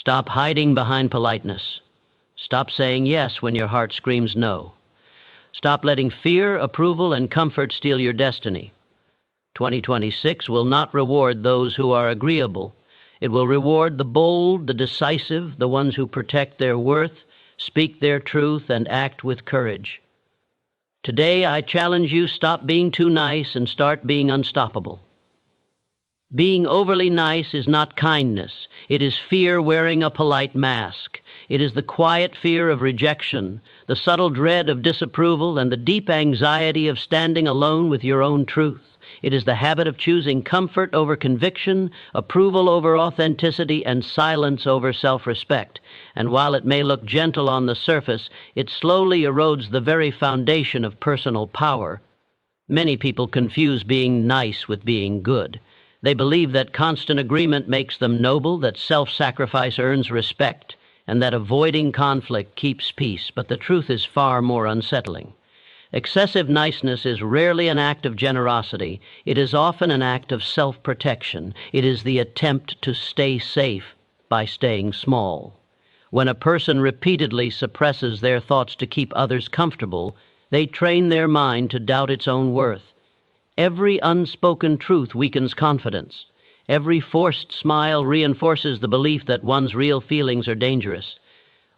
Stop hiding behind politeness. Stop saying yes when your heart screams no. Stop letting fear, approval, and comfort steal your destiny. 2026 will not reward those who are agreeable. It will reward the bold, the decisive, the ones who protect their worth, speak their truth, and act with courage. Today, I challenge you, stop being too nice and start being unstoppable. Being overly nice is not kindness. It is fear wearing a polite mask. It is the quiet fear of rejection, the subtle dread of disapproval, and the deep anxiety of standing alone with your own truth. It is the habit of choosing comfort over conviction, approval over authenticity, and silence over self-respect. And while it may look gentle on the surface, it slowly erodes the very foundation of personal power. Many people confuse being nice with being good. They believe that constant agreement makes them noble, that self-sacrifice earns respect, and that avoiding conflict keeps peace. But the truth is far more unsettling. Excessive niceness is rarely an act of generosity. It is often an act of self-protection. It is the attempt to stay safe by staying small. When a person repeatedly suppresses their thoughts to keep others comfortable, they train their mind to doubt its own worth. Every unspoken truth weakens confidence. Every forced smile reinforces the belief that one's real feelings are dangerous.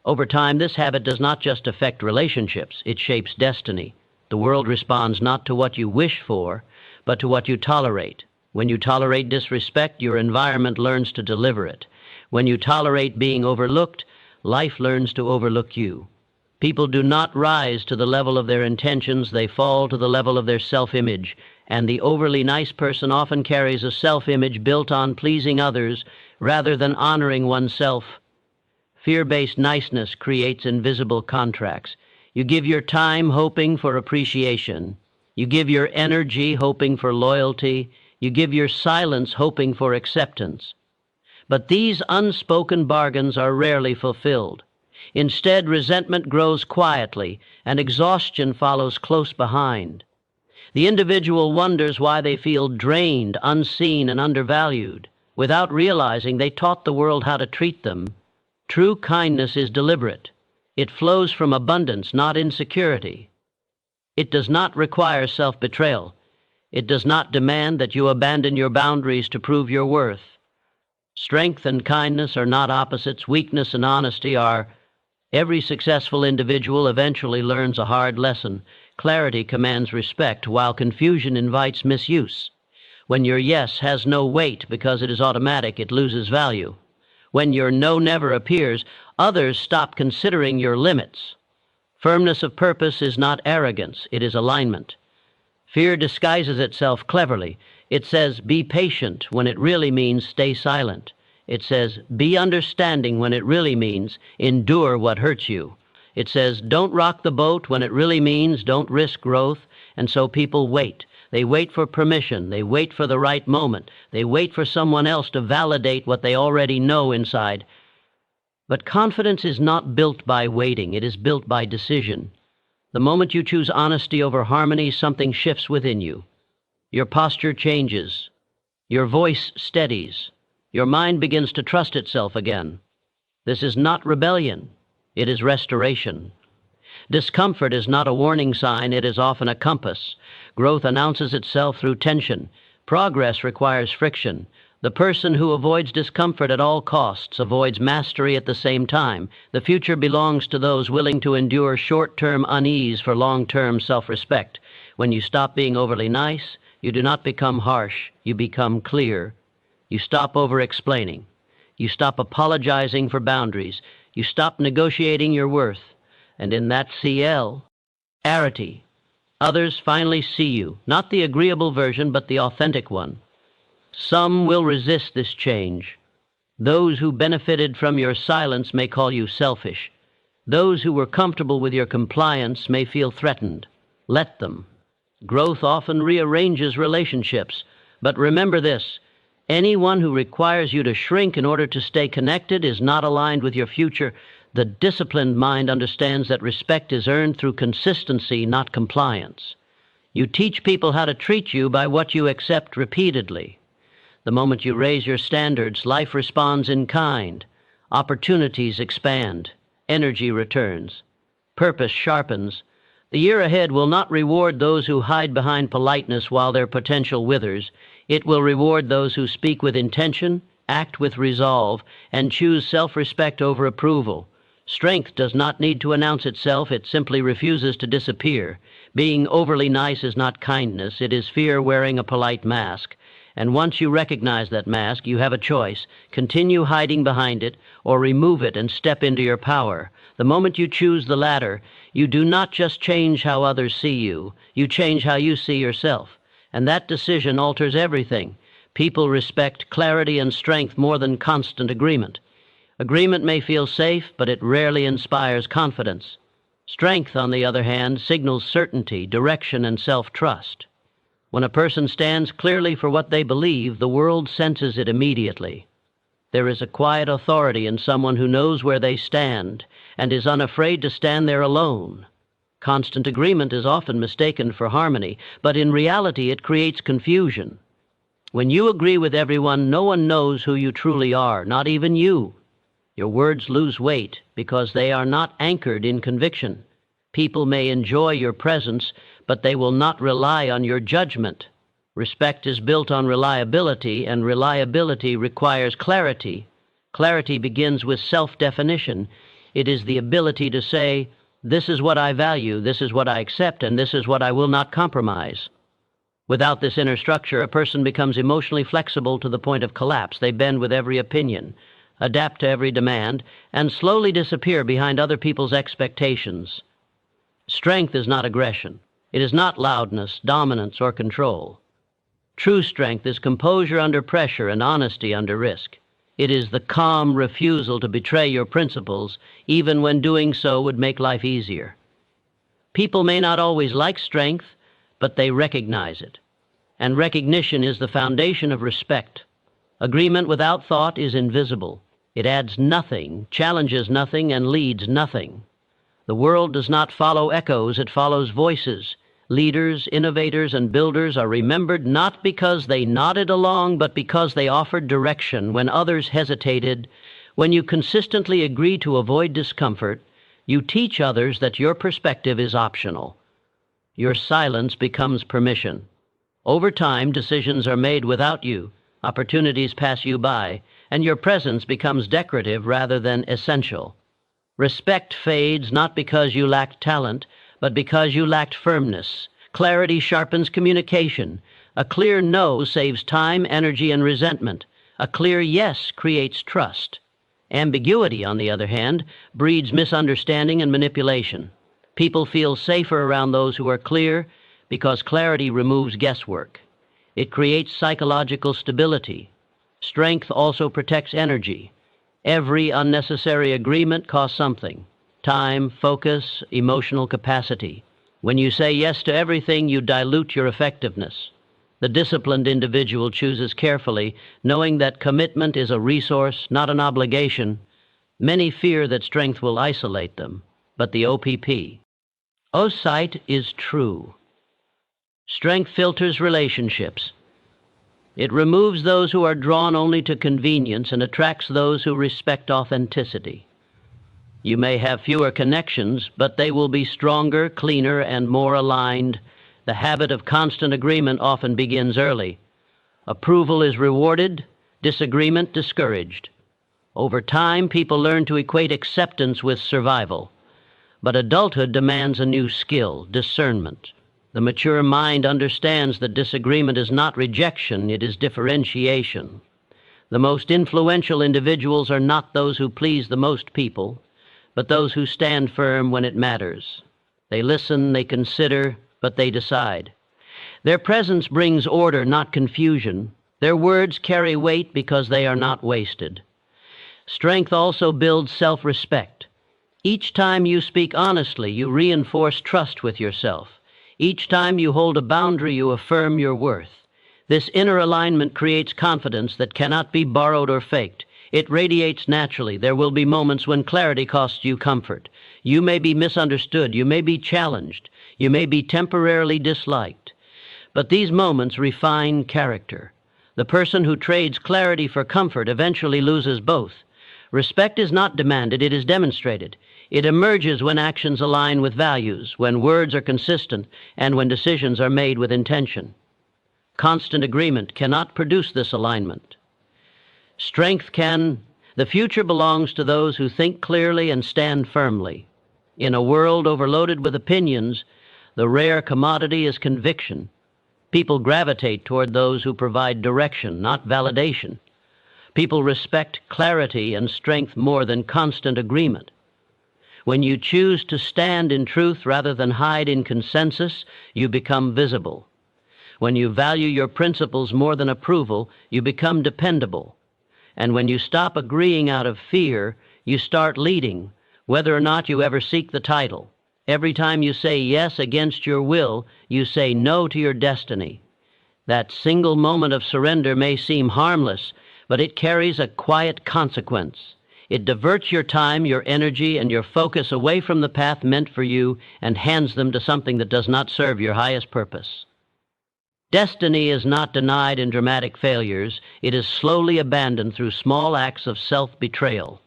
Over time, this habit does not just affect relationships, it shapes destiny. The world responds not to what you wish for, but to what you tolerate. When you tolerate disrespect, your environment learns to deliver it. When you tolerate being overlooked, life learns to overlook you. People do not rise to the level of their intentions, they fall to the level of their self-image. And the overly nice person often carries a self-image built on pleasing others rather than honoring oneself. Fear-based niceness creates invisible contracts. You give your time hoping for appreciation. You give your energy hoping for loyalty. You give your silence hoping for acceptance. But these unspoken bargains are rarely fulfilled. Instead, resentment grows quietly, and exhaustion follows close behind. The individual wonders why they feel drained, unseen, and undervalued. Without realizing, they taught the world how to treat them. True kindness is deliberate. It flows from abundance, not insecurity. It does not require self-betrayal. It does not demand that you abandon your boundaries to prove your worth. Strength and kindness are not opposites. Weakness and honesty are. Every successful individual eventually learns a hard lesson. Clarity commands respect, while confusion invites misuse. When your yes has no weight because it is automatic, it loses value. When your no never appears, others stop considering your limits. Firmness of purpose is not arrogance, it is alignment. Fear disguises itself cleverly. It says, be patient, when it really means stay silent. It says, be understanding, when it really means endure what hurts you. It says, don't rock the boat, when it really means don't risk growth. And so people wait. They wait for permission. They wait for the right moment. They wait for someone else to validate what they already know inside. But confidence is not built by waiting. It is built by decision. The moment you choose honesty over harmony, something shifts within you. Your posture changes. Your voice steadies. Your mind begins to trust itself again. This is not rebellion. It is restoration. Discomfort is not a warning sign, it is often a compass. Growth announces itself through tension. Progress requires friction. The person who avoids discomfort at all costs avoids mastery at the same time. The future belongs to those willing to endure short-term unease for long-term self-respect. When you stop being overly nice, you do not become harsh, you become clear. You stop over-explaining. You stop apologizing for boundaries. You stop negotiating your worth. And in that clarity, others finally see you, not the agreeable version, but the authentic one. Some will resist this change. Those who benefited from your silence may call you selfish. Those who were comfortable with your compliance may feel threatened. Let them. Growth often rearranges relationships. But remember this, anyone who requires you to shrink in order to stay connected is not aligned with your future. The disciplined mind understands that respect is earned through consistency, not compliance. You teach people how to treat you by what you accept repeatedly. The moment you raise your standards, life responds in kind. Opportunities expand. Energy returns. Purpose sharpens. The year ahead will not reward those who hide behind politeness while their potential withers. It will reward those who speak with intention, act with resolve, and choose self-respect over approval. Strength does not need to announce itself, it simply refuses to disappear. Being overly nice is not kindness, it is fear wearing a polite mask. And once you recognize that mask, you have a choice. Continue hiding behind it, or remove it and step into your power. The moment you choose the latter, you do not just change how others see you, you change how you see yourself. And that decision alters everything. People respect clarity and strength more than constant agreement. Agreement may feel safe, but it rarely inspires confidence. Strength, on the other hand, signals certainty, direction, and self-trust. When a person stands clearly for what they believe, the world senses it immediately. There is a quiet authority in someone who knows where they stand and is unafraid to stand there alone. Constant agreement is often mistaken for harmony, but in reality it creates confusion. When you agree with everyone, no one knows who you truly are, not even you. Your words lose weight because they are not anchored in conviction. People may enjoy your presence, but they will not rely on your judgment. Respect is built on reliability, and reliability requires clarity. Clarity begins with self-definition. It is the ability to say, this is what I value, this is what I accept, and this is what I will not compromise. Without this inner structure, a person becomes emotionally flexible to the point of collapse. They bend with every opinion, adapt to every demand, and slowly disappear behind other people's expectations. Strength is not aggression. It is not loudness, dominance, or control. True strength is composure under pressure and honesty under risk. It is the calm refusal to betray your principles, even when doing so would make life easier. People may not always like strength, but they recognize it. And recognition is the foundation of respect. Agreement without thought is invisible. It adds nothing, challenges nothing, and leads nothing. The world does not follow echoes, it follows voices. Leaders, innovators, and builders are remembered not because they nodded along, but because they offered direction when others hesitated. When you consistently agree to avoid discomfort, you teach others that your perspective is optional. Your silence becomes permission. Over time, decisions are made without you, opportunities pass you by, and your presence becomes decorative rather than essential. Respect fades not because you lacked talent, but because you lacked firmness. Clarity sharpens communication. A clear no saves time, energy, and resentment. A clear yes creates trust. Ambiguity, on the other hand, breeds misunderstanding and manipulation. People feel safer around those who are clear because clarity removes guesswork. It creates psychological stability. Strength also protects energy. Every unnecessary agreement costs something: time, focus, emotional capacity. When you say yes to everything, you dilute your effectiveness. The disciplined individual chooses carefully, knowing that commitment is a resource, not an obligation. Many fear that strength will isolate them, but the OPP. Sight is true. Strength filters relationships. It removes those who are drawn only to convenience and attracts those who respect authenticity. You may have fewer connections, but they will be stronger, cleaner, and more aligned. The habit of constant agreement often begins early. Approval is rewarded, disagreement discouraged. Over time, people learn to equate acceptance with survival. But adulthood demands a new skill: discernment. The mature mind understands that disagreement is not rejection, it is differentiation. The most influential individuals are not those who please the most people, but those who stand firm when it matters. They listen, they consider, but they decide. Their presence brings order, not confusion. Their words carry weight because they are not wasted. Strength also builds self-respect. Each time you speak honestly, you reinforce trust with yourself. Each time you hold a boundary, you affirm your worth. This inner alignment creates confidence that cannot be borrowed or faked. It radiates naturally. There will be moments when clarity costs you comfort. You may be misunderstood. You may be challenged. You may be temporarily disliked. But these moments refine character. The person who trades clarity for comfort eventually loses both. Respect is not demanded, it is demonstrated. It emerges when actions align with values, when words are consistent, and when decisions are made with intention. Constant agreement cannot produce this alignment. Strength can. The future belongs to those who think clearly and stand firmly. In a world overloaded with opinions, the rare commodity is conviction. People gravitate toward those who provide direction, not validation. People respect clarity and strength more than constant agreement. When you choose to stand in truth rather than hide in consensus, you become visible. When you value your principles more than approval, you become dependable. And when you stop agreeing out of fear, you start leading, whether or not you ever seek the title. Every time you say yes against your will, you say no to your destiny. That single moment of surrender may seem harmless, but it carries a quiet consequence. It diverts your time, your energy, and your focus away from the path meant for you and hands them to something that does not serve your highest purpose. Destiny is not denied in dramatic failures. It is slowly abandoned through small acts of self-betrayal.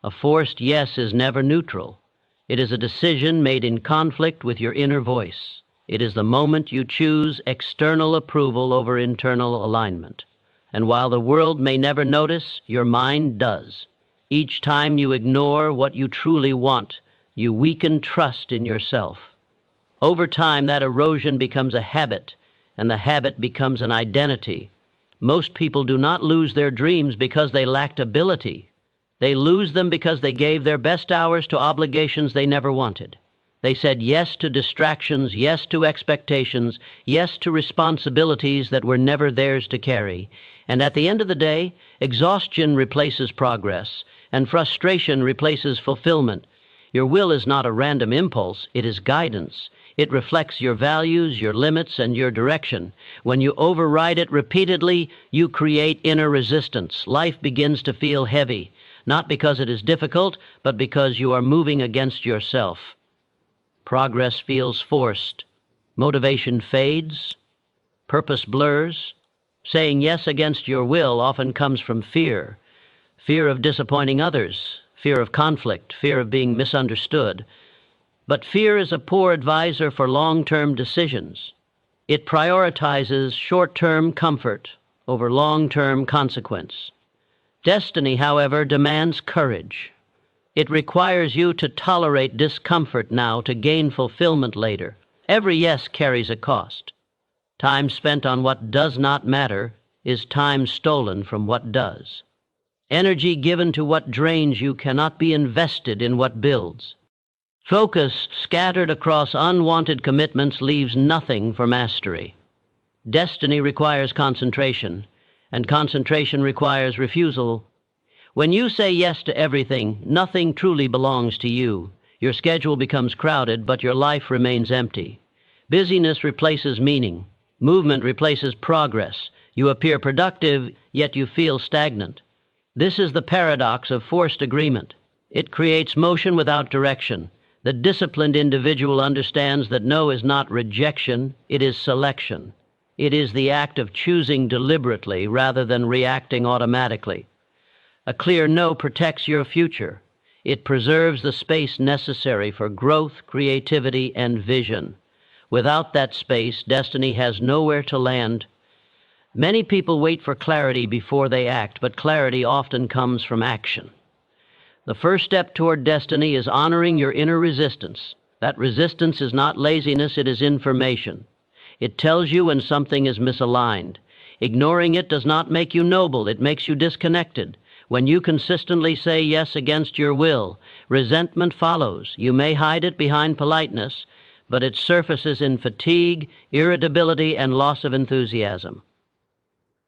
A forced yes is never neutral. It is a decision made in conflict with your inner voice. It is the moment you choose external approval over internal alignment. And while the world may never notice, your mind does. Each time you ignore what you truly want, you weaken trust in yourself. Over time, that erosion becomes a habit, and the habit becomes an identity. Most people do not lose their dreams because they lacked ability. They lose them because they gave their best hours to obligations they never wanted. They said yes to distractions, yes to expectations, yes to responsibilities that were never theirs to carry. And at the end of the day, exhaustion replaces progress, and frustration replaces fulfillment. Your will is not a random impulse, it is guidance. It reflects your values, your limits, and your direction. When you override it repeatedly, you create inner resistance. Life begins to feel heavy, not because it is difficult, but because you are moving against yourself. Progress feels forced. Motivation fades. Purpose blurs. Saying yes against your will often comes from fear. Fear of disappointing others, fear of conflict, fear of being misunderstood. But fear is a poor advisor for long-term decisions. It prioritizes short-term comfort over long-term consequence. Destiny, however, demands courage. It requires you to tolerate discomfort now to gain fulfillment later. Every yes carries a cost. Time spent on what does not matter is time stolen from what does. Energy given to what drains you cannot be invested in what builds. Focus scattered across unwanted commitments leaves nothing for mastery. Destiny requires concentration, and concentration requires refusal. When you say yes to everything, nothing truly belongs to you. Your schedule becomes crowded, but your life remains empty. Busyness replaces meaning. Movement replaces progress. You appear productive, yet you feel stagnant. This is the paradox of forced agreement. It creates motion without direction. The disciplined individual understands that no is not rejection, it is selection. It is the act of choosing deliberately rather than reacting automatically. A clear no protects your future. It preserves the space necessary for growth, creativity, and vision. Without that space, destiny has nowhere to land. Many people wait for clarity before they act, but clarity often comes from action. The first step toward destiny is honoring your inner resistance. That resistance is not laziness, it is information. It tells you when something is misaligned. Ignoring it does not make you noble, it makes you disconnected. When you consistently say yes against your will, resentment follows. You may hide it behind politeness, but it surfaces in fatigue, irritability, and loss of enthusiasm.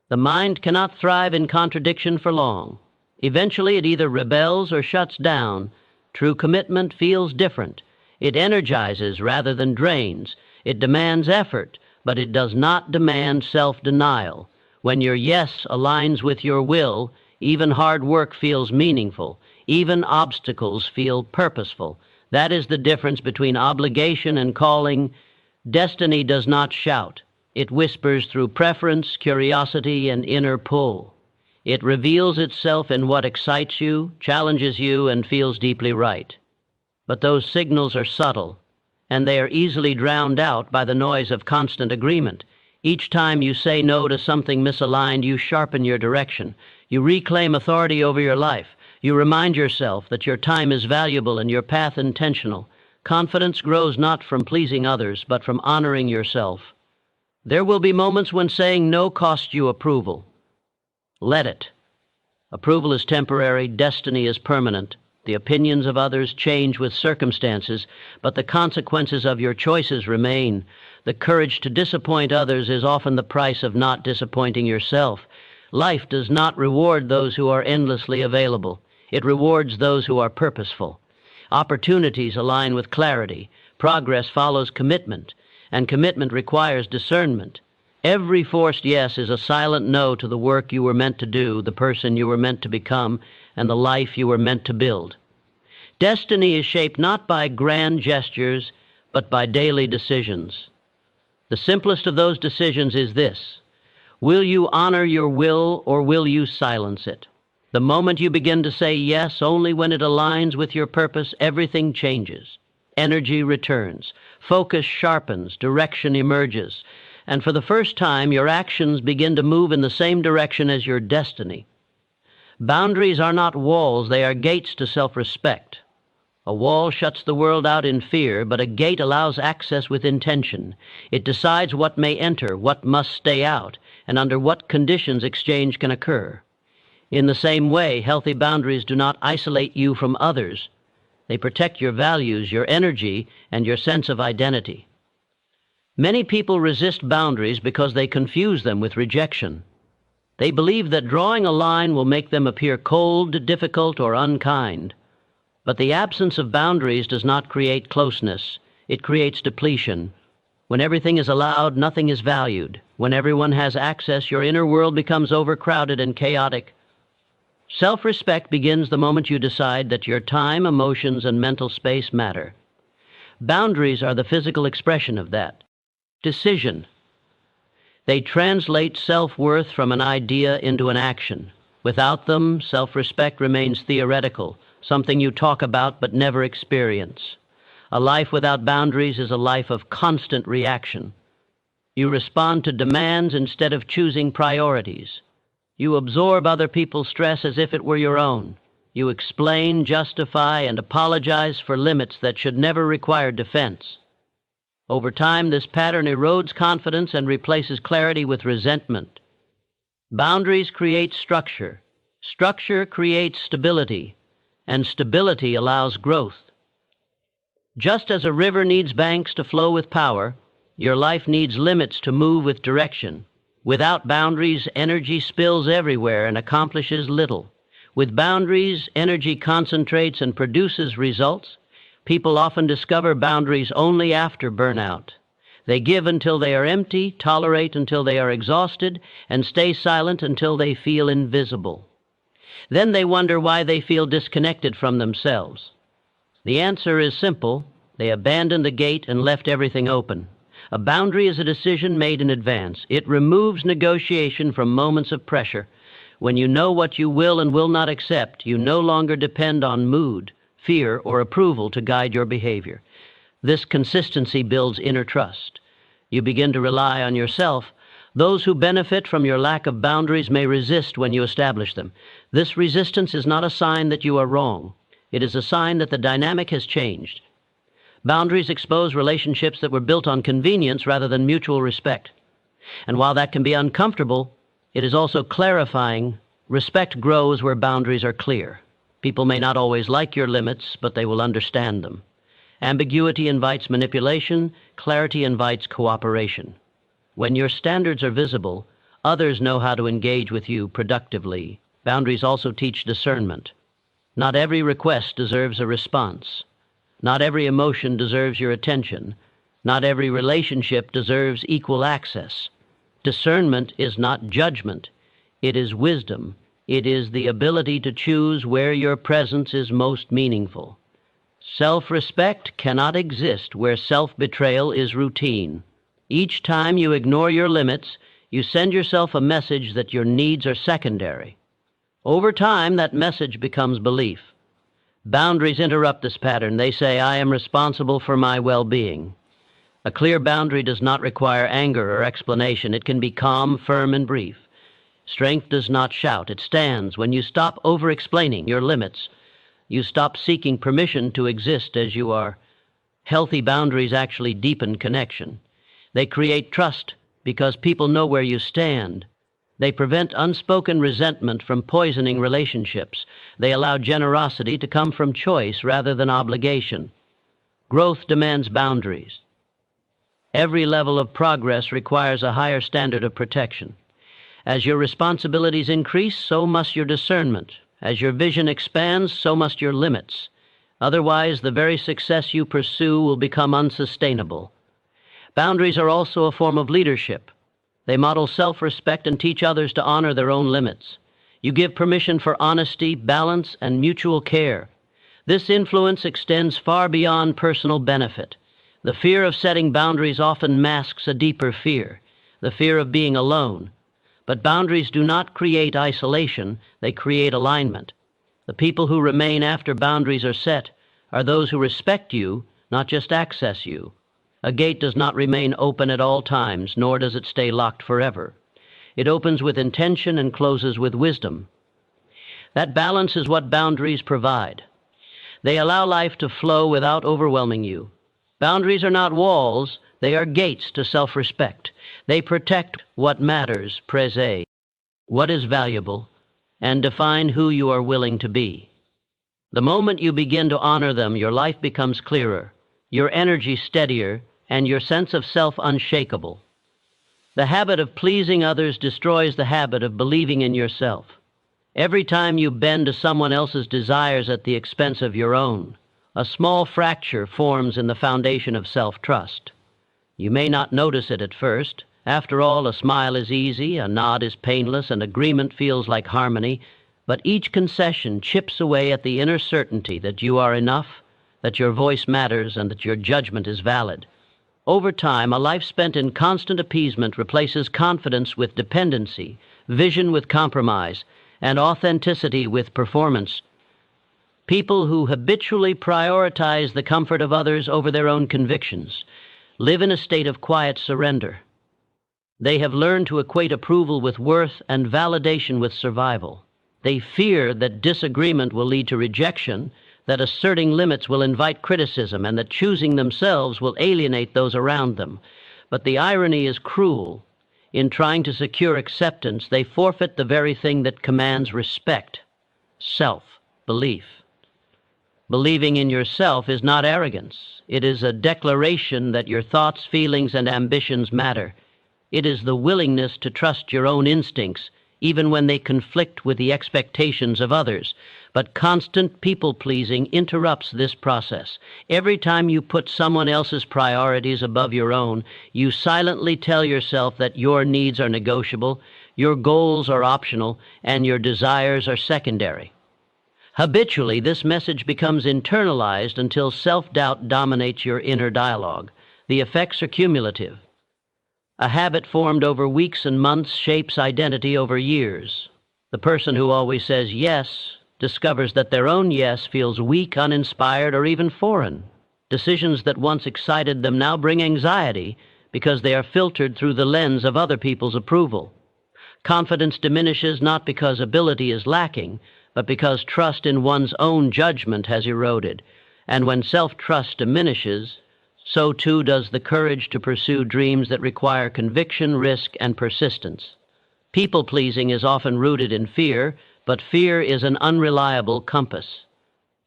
The mind cannot thrive in contradiction for long. Eventually, it either rebels or shuts down. True commitment feels different. It energizes rather than drains. It demands effort, but it does not demand self-denial. When your yes aligns with your will, even hard work feels meaningful. Even obstacles feel purposeful. That is the difference between obligation and calling. Destiny does not shout. It whispers through preference, curiosity, and inner pull. It reveals itself in what excites you, challenges you, and feels deeply right. But those signals are subtle, and they are easily drowned out by the noise of constant agreement. Each time you say no to something misaligned, you sharpen your direction. You reclaim authority over your life. You remind yourself that your time is valuable and your path intentional. Confidence grows not from pleasing others, but from honoring yourself. There will be moments when saying no costs you approval. Let it. Approval is temporary, destiny is permanent. The opinions of others change with circumstances, but the consequences of your choices remain. The courage to disappoint others is often the price of not disappointing yourself. Life does not reward those who are endlessly available. It rewards those who are purposeful. Opportunities align with clarity. Progress follows commitment, and commitment requires discernment. Every forced yes is a silent no to the work you were meant to do, the person you were meant to become, and the life you were meant to build. Destiny is shaped not by grand gestures, but by daily decisions. The simplest of those decisions is this: will you honor your will, or will you silence it? The moment you begin to say yes only when it aligns with your purpose, everything changes. Energy returns, focus sharpens, direction emerges, and for the first time your actions begin to move in the same direction as your destiny. Boundaries are not walls, they are gates to self-respect. A wall shuts the world out in fear, but a gate allows access with intention. It decides what may enter, what must stay out, and under what conditions exchange can occur. In the same way, healthy boundaries do not isolate you from others. They protect your values, your energy, and your sense of identity. Many people resist boundaries because they confuse them with rejection. They believe that drawing a line will make them appear cold, difficult, or unkind. But the absence of boundaries does not create closeness. It creates depletion. When everything is allowed, nothing is valued. When everyone has access, your inner world becomes overcrowded and chaotic. Self-respect begins the moment you decide that your time, emotions, and mental space matter. Boundaries are the physical expression of that. Decision. They translate self-worth from an idea into an action. Without them, self-respect remains theoretical, something you talk about but never experience. A life without boundaries is a life of constant reaction. You respond to demands instead of choosing priorities. You absorb other people's stress as if it were your own. You explain, justify, and apologize for limits that should never require defense. Over time, this pattern erodes confidence and replaces clarity with resentment. Boundaries create structure. Structure creates stability, and stability allows growth. Just as a river needs banks to flow with power, your life needs limits to move with direction. Without boundaries, energy spills everywhere and accomplishes little. With boundaries, energy concentrates and produces results. People often discover boundaries only after burnout. They give until they are empty, tolerate until they are exhausted, and stay silent until they feel invisible. Then they wonder why they feel disconnected from themselves. The answer is simple. They abandoned the gate and left everything open. A boundary is a decision made in advance. It removes negotiation from moments of pressure. When you know what you will and will not accept, you no longer depend on mood, fear, or approval to guide your behavior. This consistency builds inner trust. You begin to rely on yourself. Those who benefit from your lack of boundaries may resist when you establish them. This resistance is not a sign that you are wrong. It is a sign that the dynamic has changed. Boundaries expose relationships that were built on convenience rather than mutual respect. And while that can be uncomfortable, it is also clarifying. Respect grows where boundaries are clear. People may not always like your limits, but they will understand them. Ambiguity invites manipulation. Clarity invites cooperation. When your standards are visible, others know how to engage with you productively. Boundaries also teach discernment. Not every request deserves a response. Not every emotion deserves your attention. Not every relationship deserves equal access. Discernment is not judgment. It is wisdom. It is the ability to choose where your presence is most meaningful. Self-respect cannot exist where self-betrayal is routine. Each time you ignore your limits, you send yourself a message that your needs are secondary. Over time, that message becomes belief. Boundaries interrupt this pattern. They say, I am responsible for my well-being. A clear boundary does not require anger or explanation. It can be calm, firm, and brief. Strength does not shout. It stands when you stop over-explaining your limits. You stop seeking permission to exist as you are. Healthy boundaries actually deepen connection. They create trust because people know where you stand. They prevent unspoken resentment from poisoning relationships. They allow generosity to come from choice rather than obligation. Growth demands boundaries. Every level of progress requires a higher standard of protection. As your responsibilities increase, so must your discernment. As your vision expands, so must your limits. Otherwise, the very success you pursue will become unsustainable. Boundaries are also a form of leadership. They model self-respect and teach others to honor their own limits. You give permission for honesty, balance, and mutual care. This influence extends far beyond personal benefit. The fear of setting boundaries often masks a deeper fear, the fear of being alone. But boundaries do not create isolation, they create alignment. The people who remain after boundaries are set are those who respect you, not just access you. A gate does not remain open at all times, nor does it stay locked forever. It opens with intention and closes with wisdom. That balance is what boundaries provide. They allow life to flow without overwhelming you. Boundaries are not walls, they are gates to self-respect. They protect what matters, prese, what is valuable, and define who you are willing to be. The moment you begin to honor them, your life becomes clearer, your energy steadier, and your sense of self unshakable. The habit of pleasing others destroys the habit of believing in yourself. Every time you bend to someone else's desires at the expense of your own, a small fracture forms in the foundation of self-trust. You may not notice it at first. After all, a smile is easy, a nod is painless, and agreement feels like harmony, but each concession chips away at the inner certainty that you are enough, that your voice matters, and that your judgment is valid. Over time, a life spent in constant appeasement replaces confidence with dependency, vision with compromise, and authenticity with performance. People who habitually prioritize the comfort of others over their own convictions live in a state of quiet surrender. They have learned to equate approval with worth and validation with survival. They fear that disagreement will lead to rejection, that asserting limits will invite criticism, and that choosing themselves will alienate those around them. But the irony is cruel. In trying to secure acceptance, they forfeit the very thing that commands respect: self-belief. Believing in yourself is not arrogance. It is a declaration that your thoughts, feelings, and ambitions matter. It is the willingness to trust your own instincts, even when they conflict with the expectations of others. But constant people-pleasing interrupts this process. Every time you put someone else's priorities above your own, you silently tell yourself that your needs are negotiable, your goals are optional, and your desires are secondary. Habitually, this message becomes internalized until self-doubt dominates your inner dialogue. The effects are cumulative. A habit formed over weeks and months shapes identity over years. The person who always says yes discovers that their own yes feels weak, uninspired, or even foreign. Decisions that once excited them now bring anxiety because they are filtered through the lens of other people's approval. Confidence diminishes not because ability is lacking, but because trust in one's own judgment has eroded. And when self-trust diminishes, so too does the courage to pursue dreams that require conviction, risk, and persistence. People-pleasing is often rooted in fear, but fear is an unreliable compass.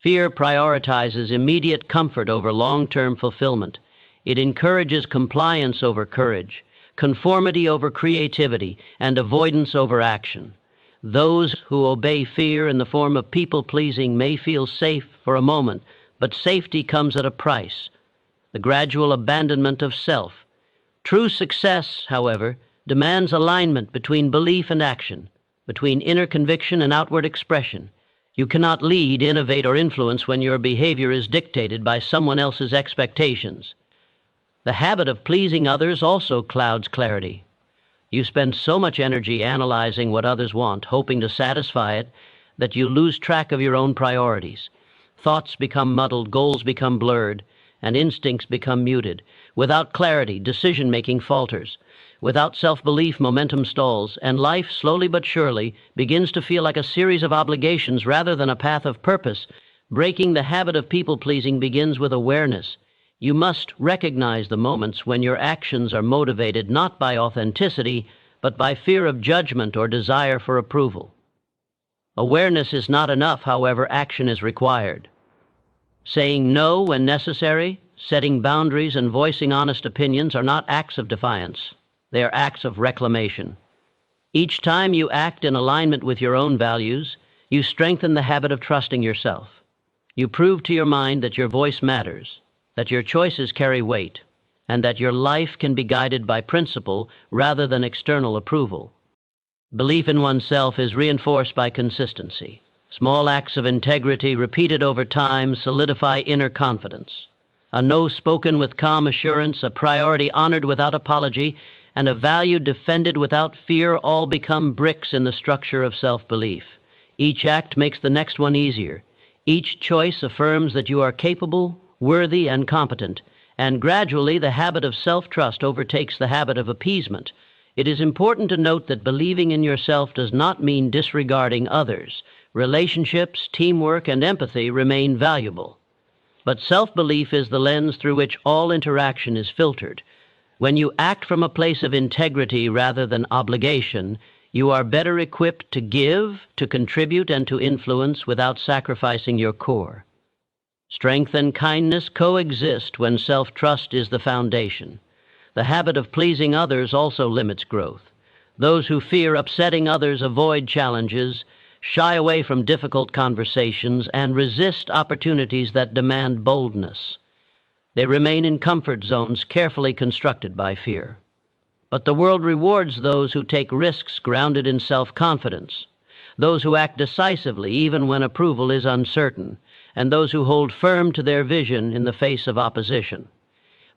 Fear prioritizes immediate comfort over long-term fulfillment. It encourages compliance over courage, conformity over creativity, and avoidance over action. Those who obey fear in the form of people-pleasing may feel safe for a moment, but safety comes at a price: the gradual abandonment of self. True success, however, demands alignment between belief and action, between inner conviction and outward expression. You cannot lead, innovate, or influence when your behavior is dictated by someone else's expectations. The habit of pleasing others also clouds clarity. You spend so much energy analyzing what others want, hoping to satisfy it, that you lose track of your own priorities. Thoughts become muddled, goals become blurred, and instincts become muted. Without clarity, decision-making falters. Without self-belief, momentum stalls, and life, slowly but surely, begins to feel like a series of obligations rather than a path of purpose. Breaking the habit of people-pleasing begins with awareness. You must recognize the moments when your actions are motivated not by authenticity, but by fear of judgment or desire for approval. Awareness is not enough, however, action is required. Saying no when necessary, setting boundaries, and voicing honest opinions are not acts of defiance. They are acts of reclamation. Each time you act in alignment with your own values, you strengthen the habit of trusting yourself. You prove to your mind that your voice matters, that your choices carry weight, and that your life can be guided by principle rather than external approval. Belief in oneself is reinforced by consistency. Small acts of integrity repeated over time solidify inner confidence. A no spoken with calm assurance, a priority honored without apology, and a value defended without fear all become bricks in the structure of self-belief. Each act makes the next one easier. Each choice affirms that you are capable, worthy, and competent, and gradually the habit of self-trust overtakes the habit of appeasement. It is important to note that believing in yourself does not mean disregarding others. Relationships, teamwork, and empathy remain valuable. But self-belief is the lens through which all interaction is filtered. When you act from a place of integrity rather than obligation, you are better equipped to give, to contribute, and to influence without sacrificing your core. Strength and kindness coexist when self-trust is the foundation. The habit of pleasing others also limits growth. Those who fear upsetting others avoid challenges, shy away from difficult conversations, and resist opportunities that demand boldness. They remain in comfort zones carefully constructed by fear. But the world rewards those who take risks grounded in self-confidence, those who act decisively even when approval is uncertain, and those who hold firm to their vision in the face of opposition.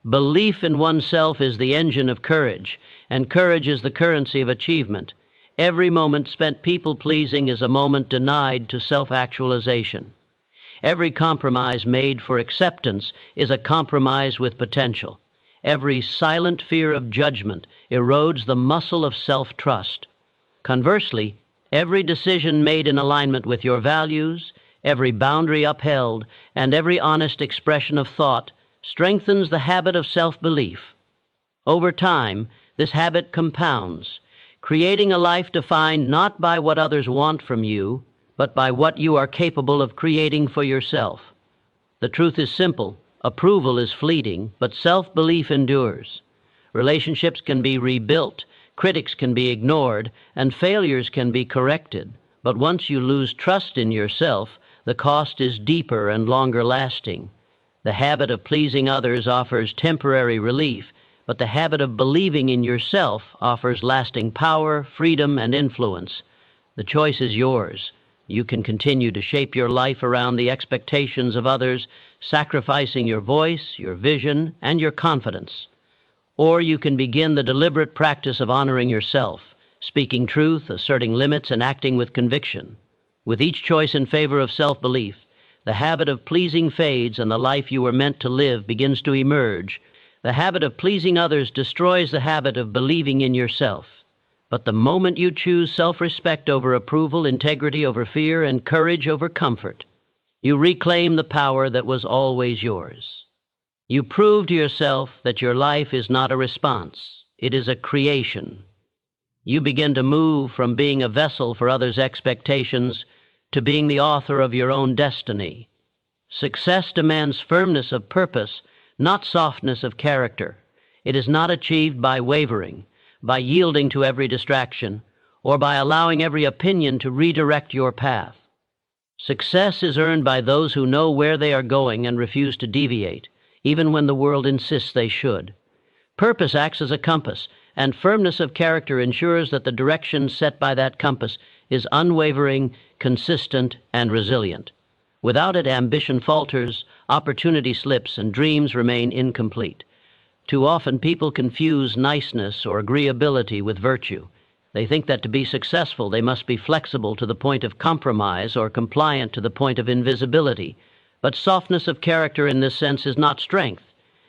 Belief in oneself is the engine of courage, and courage is the currency of achievement. Every moment spent people-pleasing is a moment denied to self-actualization. Every compromise made for acceptance is a compromise with potential. Every silent fear of judgment erodes the muscle of self-trust. Conversely, every decision made in alignment with your values, every boundary upheld, and every honest expression of thought strengthens the habit of self-belief. Over time, this habit compounds, creating a life defined not by what others want from you, but by what you are capable of creating for yourself. The truth is simple. Approval is fleeting, but self-belief endures. Relationships can be rebuilt, critics can be ignored, and failures can be corrected. But once you lose trust in yourself, the cost is deeper and longer lasting. The habit of pleasing others offers temporary relief, but the habit of believing in yourself offers lasting power, freedom, and influence. The choice is yours. You can continue to shape your life around the expectations of others, sacrificing your voice, your vision, and your confidence. Or you can begin the deliberate practice of honoring yourself, speaking truth, asserting limits, and acting with conviction. With each choice in favor of self-belief, the habit of pleasing fades and the life you were meant to live begins to emerge. The habit of pleasing others destroys the habit of believing in yourself. But the moment you choose self-respect over approval, integrity over fear, and courage over comfort, you reclaim the power that was always yours. You prove to yourself that your life is not a response, it is a creation. You begin to move from being a vessel for others' expectations to being the author of your own destiny. Success demands firmness of purpose, not softness of character. It is not achieved by wavering, by yielding to every distraction, or by allowing every opinion to redirect your path. Success is earned by those who know where they are going and refuse to deviate, even when the world insists they should. Purpose acts as a compass, and firmness of character ensures that the direction set by that compass is unwavering, consistent, and resilient. Without it, ambition falters, opportunity slips, and dreams remain incomplete. Too often people confuse niceness or agreeability with virtue. They think that to be successful they must be flexible to the point of compromise or compliant to the point of invisibility. But softness of character in this sense is not strength.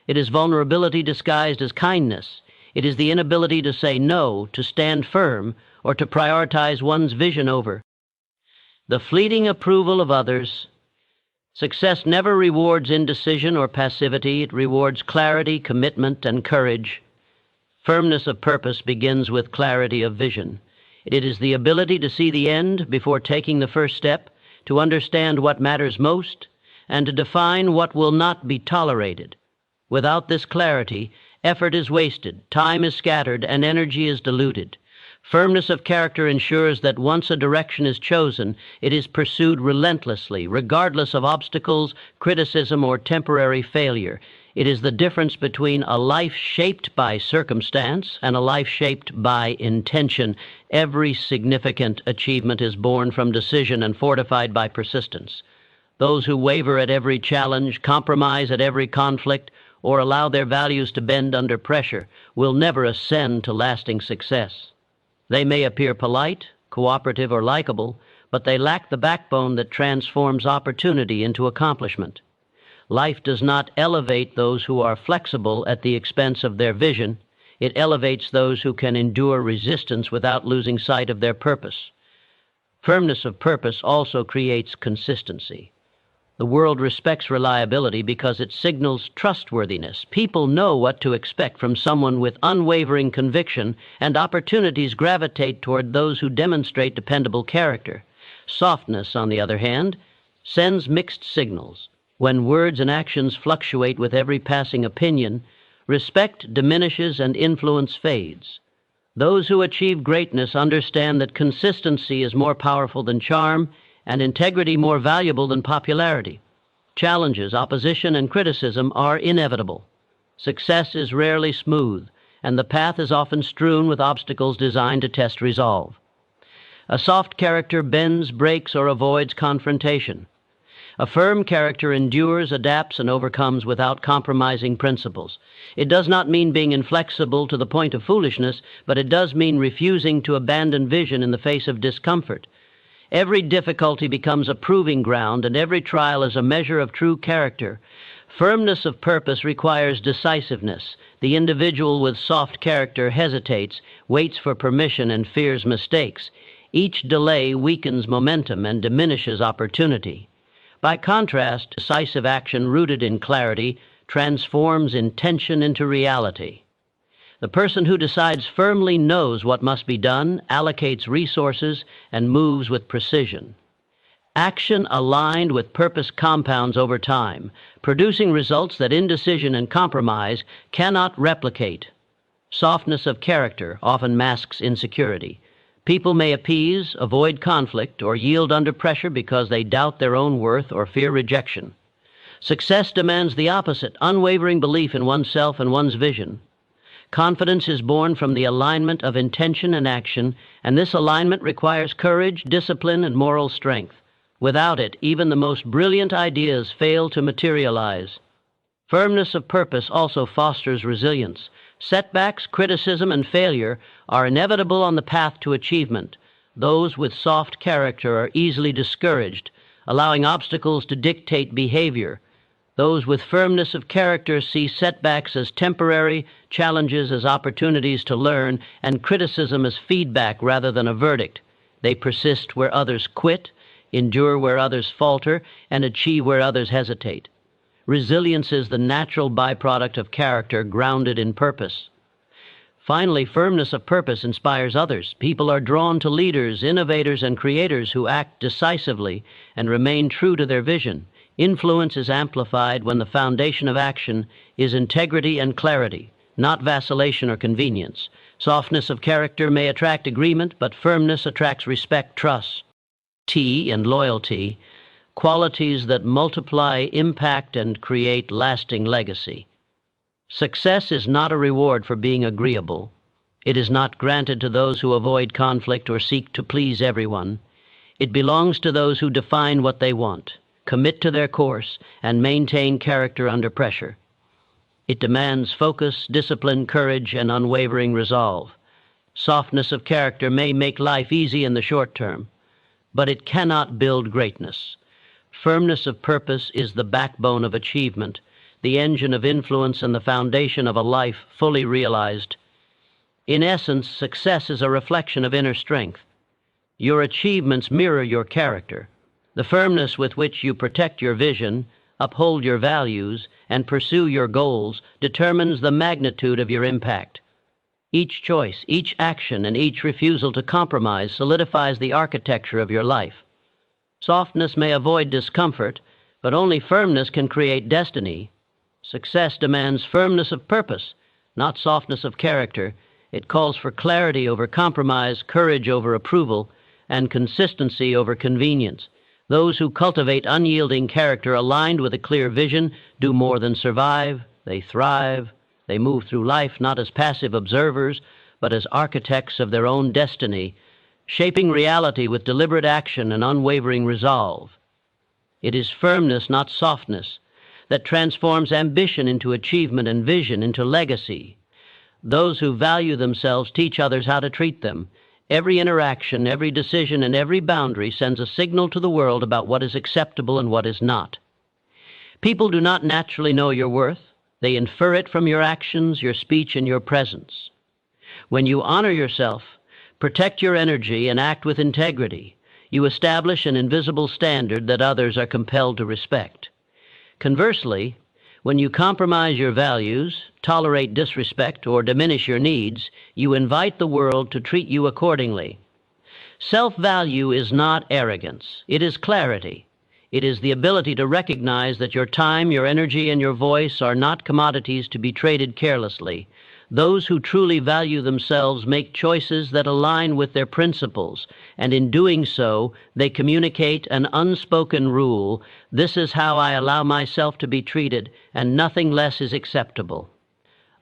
It is vulnerability disguised as kindness. It is the inability to say no, to stand firm, or to prioritize one's vision over the fleeting approval of others. Success never rewards indecision or passivity. It rewards clarity, commitment, and courage. Firmness of purpose begins with clarity of vision. It is the ability to see the end before taking the first step, to understand what matters most, and to define what will not be tolerated. Without this clarity, effort is wasted, time is scattered, and energy is diluted. Firmness of character ensures that once a direction is chosen, it is pursued relentlessly, regardless of obstacles, criticism, or temporary failure. It is the difference between a life shaped by circumstance and a life shaped by intention. Every significant achievement is born from decision and fortified by persistence. Those who waver at every challenge, compromise at every conflict, or allow their values to bend under pressure will never ascend to lasting success. They may appear polite, cooperative, or likable, but they lack the backbone that transforms opportunity into accomplishment. Life does not elevate those who are flexible at the expense of their vision. It elevates those who can endure resistance without losing sight of their purpose. Firmness of purpose also creates consistency. The world respects reliability because it signals trustworthiness. People know what to expect from someone with unwavering conviction, and opportunities gravitate toward those who demonstrate dependable character. Softness, on the other hand, sends mixed signals. When words and actions fluctuate with every passing opinion, respect diminishes and influence fades. Those who achieve greatness understand that consistency is more powerful than charm, and integrity more valuable than popularity. Challenges, opposition, and criticism are inevitable. Success is rarely smooth, and the path is often strewn with obstacles designed to test resolve. A soft character bends, breaks, or avoids confrontation. A firm character endures, adapts, and overcomes without compromising principles. It does not mean being inflexible to the point of foolishness, but it does mean refusing to abandon vision in the face of discomfort. Every difficulty becomes a proving ground, and every trial is a measure of true character. Firmness of purpose requires decisiveness. The individual with soft character hesitates, waits for permission, and fears mistakes. Each delay weakens momentum and diminishes opportunity. By contrast, decisive action rooted in clarity transforms intention into reality. The person who decides firmly knows what must be done, allocates resources, and moves with precision. Action aligned with purpose compounds over time, producing results that indecision and compromise cannot replicate. Softness of character often masks insecurity. People may appease, avoid conflict, or yield under pressure because they doubt their own worth or fear rejection. Success demands the opposite, unwavering belief in oneself and one's vision. Confidence is born from the alignment of intention and action, and this alignment requires courage, discipline, and moral strength. Without it, even the most brilliant ideas fail to materialize. Firmness of purpose also fosters resilience. Setbacks, criticism, and failure are inevitable on the path to achievement. Those with soft character are easily discouraged, allowing obstacles to dictate behavior. Those with firmness of character see setbacks as temporary, challenges as opportunities to learn, and criticism as feedback rather than a verdict. They persist where others quit, endure where others falter, and achieve where others hesitate. Resilience is the natural byproduct of character grounded in purpose. Finally, firmness of purpose inspires others. People are drawn to leaders, innovators, and creators who act decisively and remain true to their vision. Influence is amplified when the foundation of action is integrity and clarity, not vacillation or convenience. Softness of character may attract agreement, but firmness attracts respect, trust, and loyalty, qualities that multiply impact and create lasting legacy. Success is not a reward for being agreeable. It is not granted to those who avoid conflict or seek to please everyone. It belongs to those who define what they want, commit to their course, and maintain character under pressure. It demands focus, discipline, courage, and unwavering resolve. Softness of character may make life easy in the short term, but it cannot build greatness. Firmness of purpose is the backbone of achievement, the engine of influence, and the foundation of a life fully realized. In essence, success is a reflection of inner strength. Your achievements mirror your character. The firmness with which you protect your vision, uphold your values, and pursue your goals determines the magnitude of your impact. Each choice, each action, and each refusal to compromise solidifies the architecture of your life. Softness may avoid discomfort, but only firmness can create destiny. Success demands firmness of purpose, not softness of character. It calls for clarity over compromise, courage over approval, and consistency over convenience. Those who cultivate unyielding character aligned with a clear vision do more than survive, they thrive. They move through life not as passive observers, but as architects of their own destiny, shaping reality with deliberate action and unwavering resolve. It is firmness, not softness, that transforms ambition into achievement and vision into legacy. Those who value themselves teach others how to treat them. Every interaction, every decision, and every boundary sends a signal to the world about what is acceptable and what is not. People do not naturally know your worth. They infer it from your actions, your speech, and your presence. When you honor yourself, protect your energy, and act with integrity, you establish an invisible standard that others are compelled to respect. Conversely, when you compromise your values, tolerate disrespect, or diminish your needs, you invite the world to treat you accordingly. Self-value is not arrogance. It is clarity. It is the ability to recognize that your time, your energy, and your voice are not commodities to be traded carelessly. Those who truly value themselves make choices that align with their principles, and in doing so, they communicate an unspoken rule: this is how I allow myself to be treated, and nothing less is acceptable.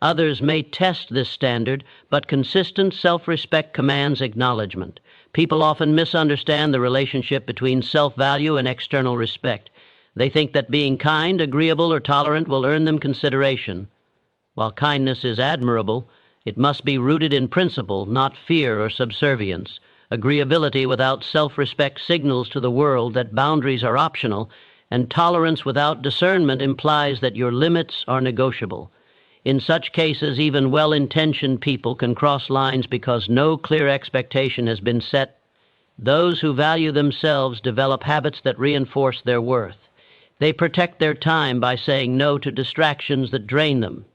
Others may test this standard, but consistent self-respect commands acknowledgement. People often misunderstand the relationship between self-value and external respect. They think that being kind, agreeable, or tolerant will earn them consideration. While kindness is admirable, it must be rooted in principle, not fear or subservience. Agreeability without self-respect signals to the world that boundaries are optional, and tolerance without discernment implies that your limits are negotiable. In such cases, even well-intentioned people can cross lines because no clear expectation has been set. Those who value themselves develop habits that reinforce their worth. They protect their time by saying no to distractions that drain them.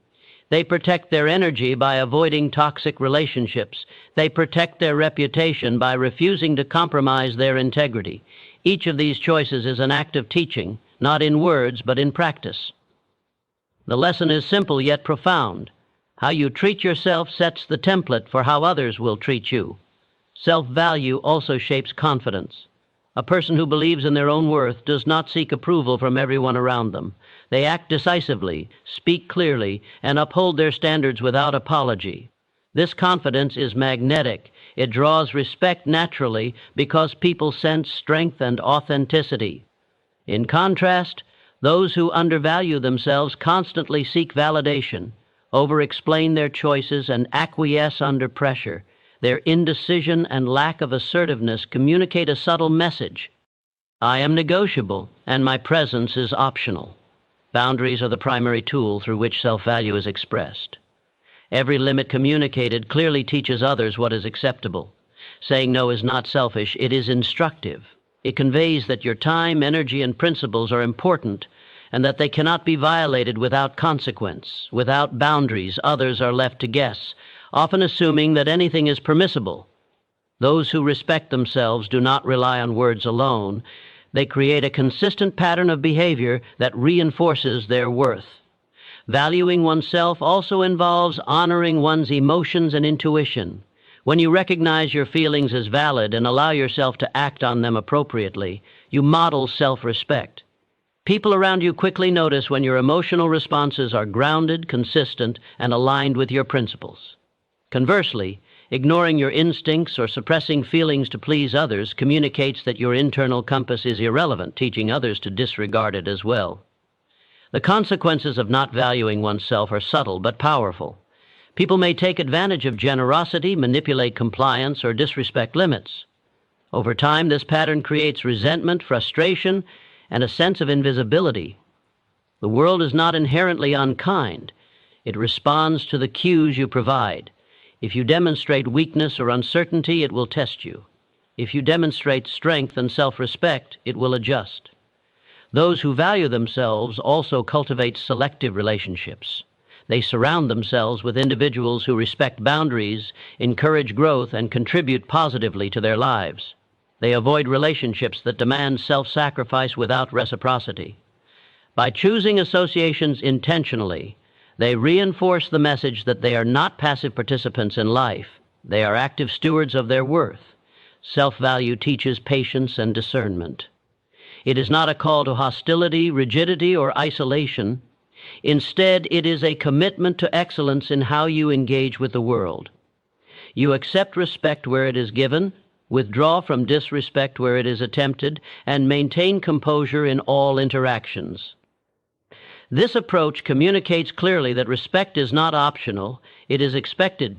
They protect their energy by avoiding toxic relationships. They protect their reputation by refusing to compromise their integrity. Each of these choices is an act of teaching, not in words, but in practice. The lesson is simple yet profound. How you treat yourself sets the template for how others will treat you. Self-value also shapes confidence. A person who believes in their own worth does not seek approval from everyone around them. They act decisively, speak clearly, and uphold their standards without apology. This confidence is magnetic. It draws respect naturally because people sense strength and authenticity. In contrast, those who undervalue themselves constantly seek validation, over-explain their choices, and acquiesce under pressure. Their indecision and lack of assertiveness communicate a subtle message. I am negotiable, and my presence is optional. Boundaries are the primary tool through which self-value is expressed. Every limit communicated clearly teaches others what is acceptable. Saying no is not selfish, it is instructive. It conveys that your time, energy, and principles are important, and that they cannot be violated without consequence. Without boundaries, others are left to guess, often assuming that anything is permissible. Those who respect themselves do not rely on words alone. They create a consistent pattern of behavior that reinforces their worth. Valuing oneself also involves honoring one's emotions and intuition. When you recognize your feelings as valid and allow yourself to act on them appropriately, you model self-respect. People around you quickly notice when your emotional responses are grounded, consistent, and aligned with your principles. Conversely, ignoring your instincts or suppressing feelings to please others communicates that your internal compass is irrelevant, teaching others to disregard it as well. The consequences of not valuing oneself are subtle but powerful. People may take advantage of generosity, manipulate compliance, or disrespect limits. Over time, this pattern creates resentment, frustration, and a sense of invisibility. The world is not inherently unkind. It responds to the cues you provide. If you demonstrate weakness or uncertainty, it will test you. If you demonstrate strength and self-respect, it will adjust. Those who value themselves also cultivate selective relationships. They surround themselves with individuals who respect boundaries, encourage growth, and contribute positively to their lives. They avoid relationships that demand self-sacrifice without reciprocity. By choosing associations intentionally, they reinforce the message that they are not passive participants in life. They are active stewards of their worth. Self-value teaches patience and discernment. It is not a call to hostility, rigidity, or isolation. Instead, it is a commitment to excellence in how you engage with the world. You accept respect where it is given, withdraw from disrespect where it is attempted, and maintain composure in all interactions. This approach communicates clearly that respect is not optional, it is expected.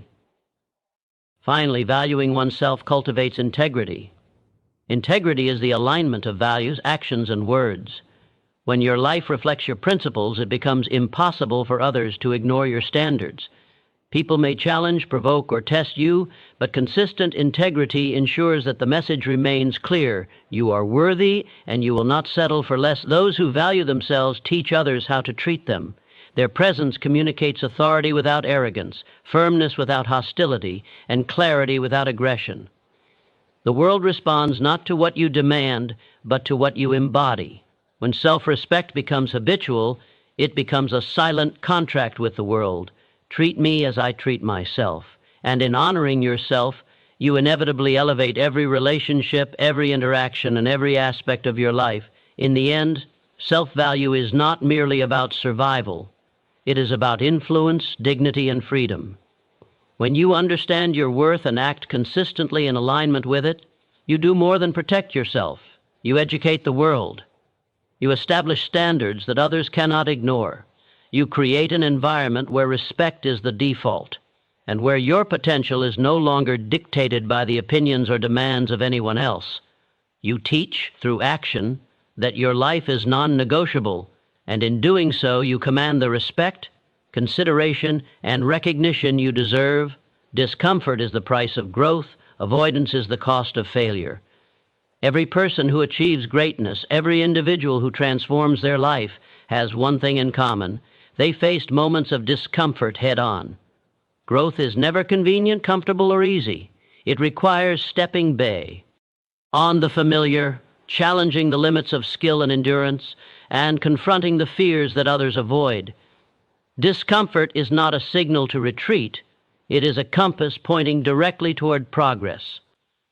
Finally, valuing oneself cultivates integrity. Integrity is the alignment of values, actions, and words. When your life reflects your principles, it becomes impossible for others to ignore your standards. People may challenge, provoke, or test you, but consistent integrity ensures that the message remains clear. You are worthy, and you will not settle for less. Those who value themselves teach others how to treat them. Their presence communicates authority without arrogance, firmness without hostility, and clarity without aggression. The world responds not to what you demand, but to what you embody. When self-respect becomes habitual, it becomes a silent contract with the world. Treat me as I treat myself. And in honoring yourself, you inevitably elevate every relationship, every interaction, and every aspect of your life. In the end, self-value is not merely about survival. It is about influence, dignity, and freedom. When you understand your worth and act consistently in alignment with it, you do more than protect yourself. You educate the world. You establish standards that others cannot ignore. You create an environment where respect is the default, and where your potential is no longer dictated by the opinions or demands of anyone else. You teach, through action, that your life is non-negotiable, and in doing so you command the respect, consideration, and recognition you deserve. Discomfort is the price of growth. Avoidance is the cost of failure. Every person who achieves greatness, every individual who transforms their life, has one thing in common. They faced moments of discomfort head-on. Growth is never convenient, comfortable, or easy. It requires stepping on the familiar, challenging the limits of skill and endurance, and confronting the fears that others avoid. Discomfort is not a signal to retreat. It is a compass pointing directly toward progress.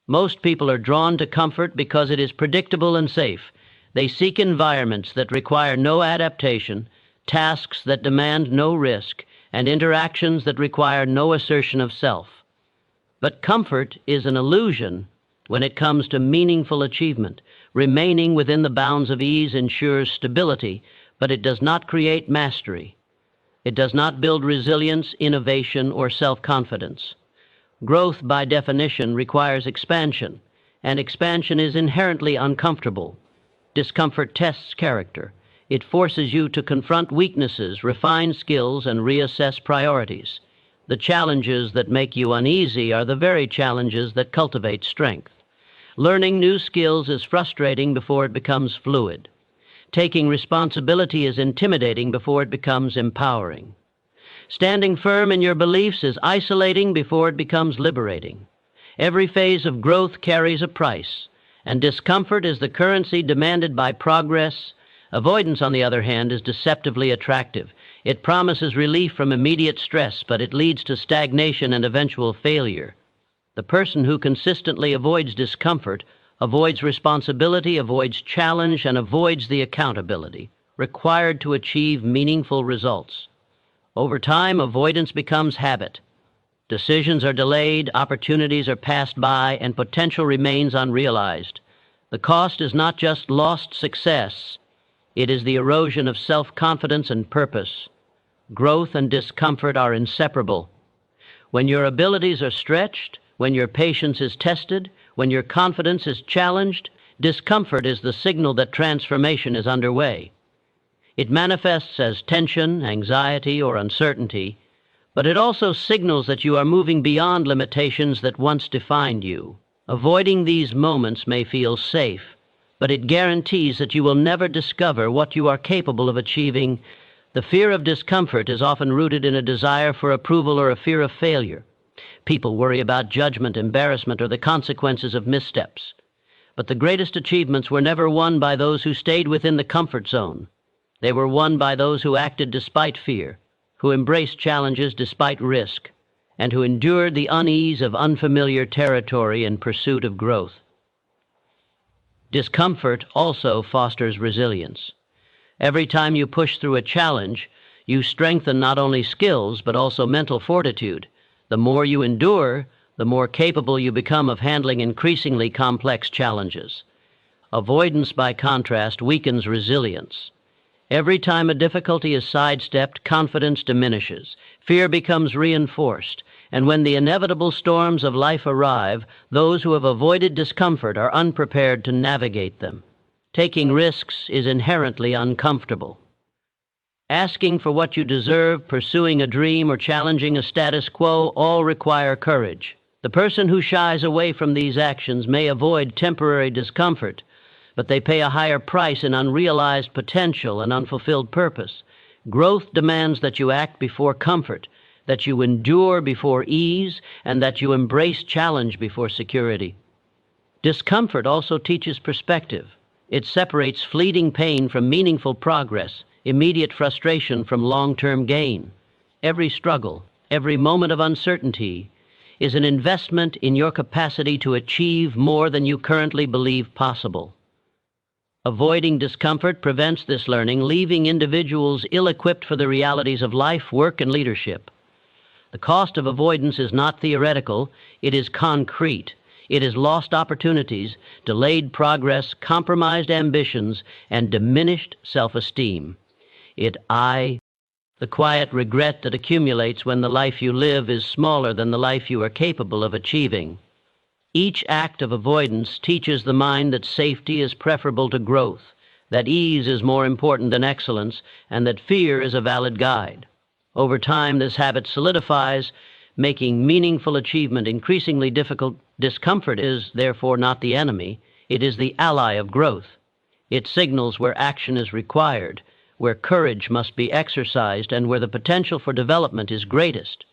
Most people are drawn to comfort because it is predictable and safe. They seek environments that require no adaptation, tasks that demand no risk, and interactions that require no assertion of self. But comfort is an illusion when it comes to meaningful achievement. Remaining within the bounds of ease ensures stability, but it does not create mastery. It does not build resilience, innovation, or self-confidence. Growth, by definition, requires expansion, and expansion is inherently uncomfortable. Discomfort tests character. It forces you to confront weaknesses, refine skills, and reassess priorities. The challenges that make you uneasy are the very challenges that cultivate strength. Learning new skills is frustrating before it becomes fluid. Taking responsibility is intimidating before it becomes empowering. Standing firm in your beliefs is isolating before it becomes liberating. Every phase of growth carries a price, and discomfort is the currency demanded by progress. Avoidance, on the other hand, is deceptively attractive. It promises relief from immediate stress, but it leads to stagnation and eventual failure. The person who consistently avoids discomfort avoids responsibility, avoids challenge, and avoids the accountability required to achieve meaningful results. Over time, avoidance becomes habit. Decisions are delayed, opportunities are passed by, and potential remains unrealized. The cost is not just lost success, It is the erosion of self-confidence and purpose. Growth and discomfort are inseparable. When your abilities are stretched, when your patience is tested, when your confidence is challenged, discomfort is the signal that transformation is underway. It manifests as tension, anxiety, or uncertainty, but it also signals that you are moving beyond limitations that once defined you. Avoiding these moments may feel safe, but it guarantees that you will never discover what you are capable of achieving. The fear of discomfort is often rooted in a desire for approval or a fear of failure. People worry about judgment, embarrassment, or the consequences of missteps. But the greatest achievements were never won by those who stayed within the comfort zone. They were won by those who acted despite fear, who embraced challenges despite risk, and who endured the unease of unfamiliar territory in pursuit of growth. Discomfort also fosters resilience. Every time you push through a challenge, you strengthen not only skills but also mental fortitude. The more you endure, the more capable you become of handling increasingly complex challenges. Avoidance, by contrast, weakens resilience. Every time a difficulty is sidestepped, confidence diminishes, fear becomes reinforced, and when the inevitable storms of life arrive, those who have avoided discomfort are unprepared to navigate them. Taking risks is inherently uncomfortable. Asking for what you deserve, pursuing a dream, or challenging a status quo all require courage. The person who shies away from these actions may avoid temporary discomfort, but they pay a higher price in unrealized potential and unfulfilled purpose. Growth demands that you act before comfort, that you endure before ease, and that you embrace challenge before security. Discomfort also teaches perspective. It separates fleeting pain from meaningful progress, immediate frustration from long-term gain. Every struggle, every moment of uncertainty is an investment in your capacity to achieve more than you currently believe possible. Avoiding discomfort prevents this learning, leaving individuals ill-equipped for the realities of life, work, and leadership. The cost of avoidance is not theoretical, it is concrete. It is lost opportunities, delayed progress, compromised ambitions, and diminished self-esteem. The quiet regret that accumulates when the life you live is smaller than the life you are capable of achieving. Each act of avoidance teaches the mind that safety is preferable to growth, that ease is more important than excellence, and that fear is a valid guide. Over time, this habit solidifies, making meaningful achievement increasingly difficult. Discomfort is, therefore, not the enemy. It is the ally of growth. It signals where action is required, where courage must be exercised, and where the potential for development is greatest.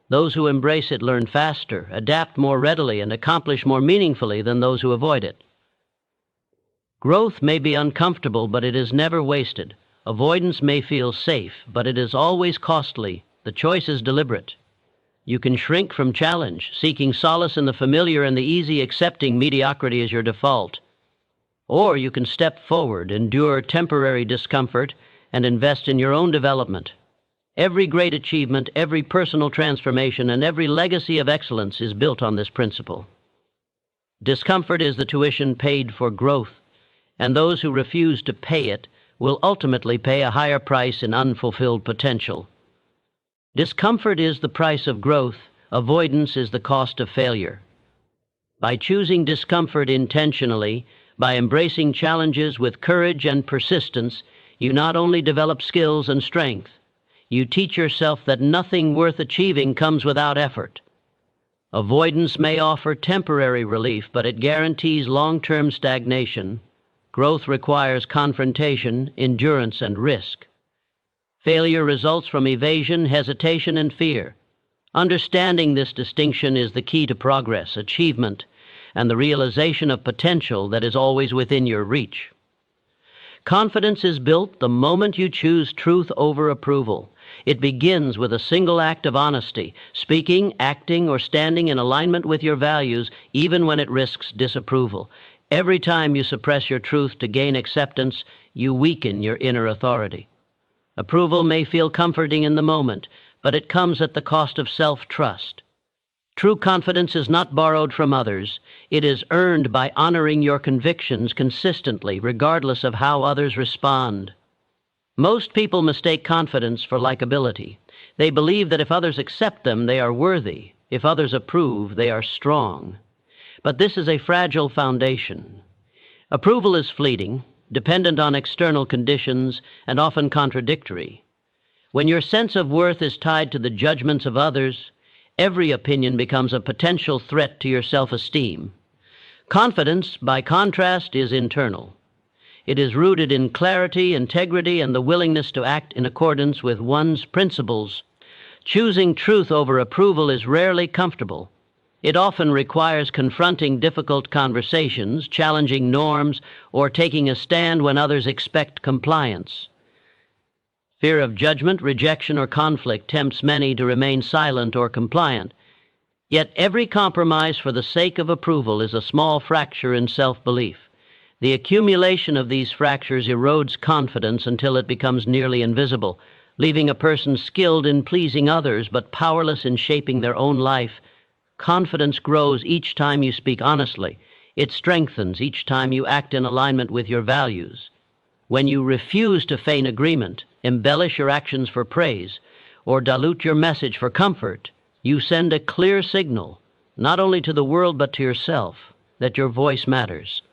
Those who embrace it learn faster, adapt more readily, and accomplish more meaningfully than those who avoid it. Growth may be uncomfortable, but it is never wasted. Avoidance may feel safe, but it is always costly. The choice is deliberate. You can shrink from challenge, seeking solace in the familiar and the easy, accepting mediocrity as your default. Or you can step forward, endure temporary discomfort, and invest in your own development. Every great achievement, every personal transformation, and every legacy of excellence is built on this principle. Discomfort is the tuition paid for growth, and those who refuse to pay it will ultimately pay a higher price in unfulfilled potential. Discomfort is the price of growth, avoidance is the cost of failure. By choosing discomfort intentionally, by embracing challenges with courage and persistence, you not only develop skills and strength, you teach yourself that nothing worth achieving comes without effort. Avoidance may offer temporary relief, but it guarantees long-term stagnation. Growth requires confrontation, endurance, and risk. Failure results from evasion, hesitation, and fear. Understanding this distinction is the key to progress, achievement, and the realization of potential that is always within your reach. Confidence is built the moment you choose truth over approval. It begins with a single act of honesty, speaking, acting, or standing in alignment with your values, even when it risks disapproval. Every time you suppress your truth to gain acceptance, you weaken your inner authority. Approval may feel comforting in the moment, but it comes at the cost of self-trust. True confidence is not borrowed from others. It is earned by honoring your convictions consistently, regardless of how others respond. Most people mistake confidence for likability. They believe that if others accept them, they are worthy. If others approve, they are strong. But this is a fragile foundation. Approval is fleeting, dependent on external conditions, and often contradictory. When your sense of worth is tied to the judgments of others, every opinion becomes a potential threat to your self-esteem. Confidence, by contrast, is internal. It is rooted in clarity, integrity, and the willingness to act in accordance with one's principles. Choosing truth over approval is rarely comfortable. It often requires confronting difficult conversations, challenging norms, or taking a stand when others expect compliance. Fear of judgment, rejection, or conflict tempts many to remain silent or compliant. Yet every compromise for the sake of approval is a small fracture in self-belief. The accumulation of these fractures erodes confidence until it becomes nearly invisible, leaving a person skilled in pleasing others but powerless in shaping their own life. Confidence grows each time you speak honestly. It strengthens each time you act in alignment with your values. When you refuse to feign agreement, embellish your actions for praise, or dilute your message for comfort, you send a clear signal, not only to the world but to yourself, that your voice matters.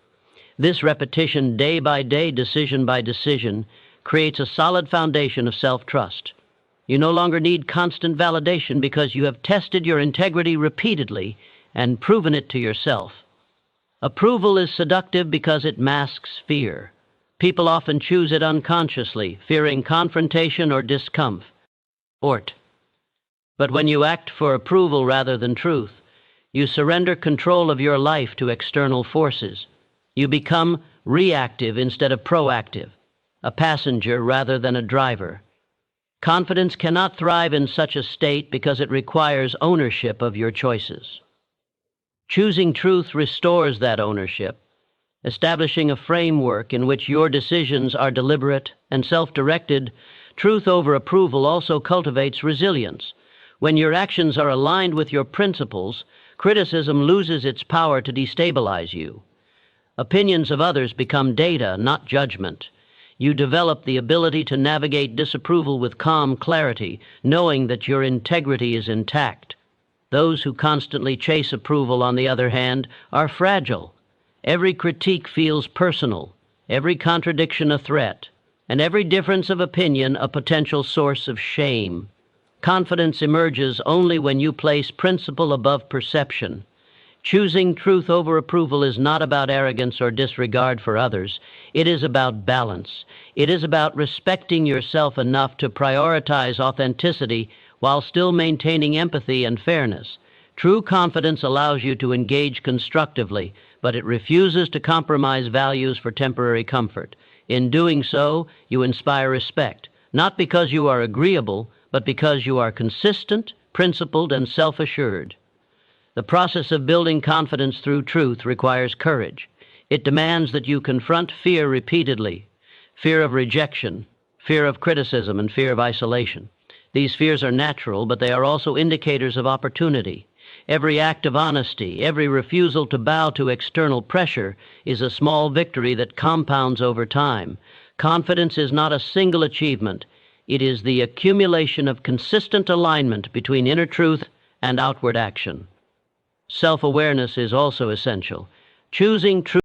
This repetition, day by day, decision by decision, creates a solid foundation of self-trust. You no longer need constant validation because you have tested your integrity repeatedly and proven it to yourself. Approval is seductive because it masks fear. People often choose it unconsciously, fearing confrontation or discomfort. But when you act for approval rather than truth, you surrender control of your life to external forces. You become reactive instead of proactive, a passenger rather than a driver. Confidence cannot thrive in such a state because it requires ownership of your choices. Choosing truth restores that ownership, establishing a framework in which your decisions are deliberate and self-directed. Truth over approval also cultivates resilience. When your actions are aligned with your principles, criticism loses its power to destabilize you. Opinions of others become data, not judgment. You develop the ability to navigate disapproval with calm clarity, knowing that your integrity is intact. Those who constantly chase approval, on the other hand, are fragile. Every critique feels personal, every contradiction a threat, and every difference of opinion a potential source of shame. Confidence emerges only when you place principle above perception. Choosing truth over approval is not about arrogance or disregard for others. It is about balance. It is about respecting yourself enough to prioritize authenticity while still maintaining empathy and fairness. True confidence allows you to engage constructively, but it refuses to compromise values for temporary comfort. In doing so, you inspire respect, not because you are agreeable, but because you are consistent, principled, and self-assured. The process of building confidence through truth requires courage. It demands that you confront fear repeatedly, fear of rejection, fear of criticism, and fear of isolation. These fears are natural, but they are also indicators of opportunity. Every act of honesty, every refusal to bow to external pressure is a small victory that compounds over time. Confidence is not a single achievement. It is the accumulation of consistent alignment between inner truth and outward action. Self-awareness is also essential. Choosing truth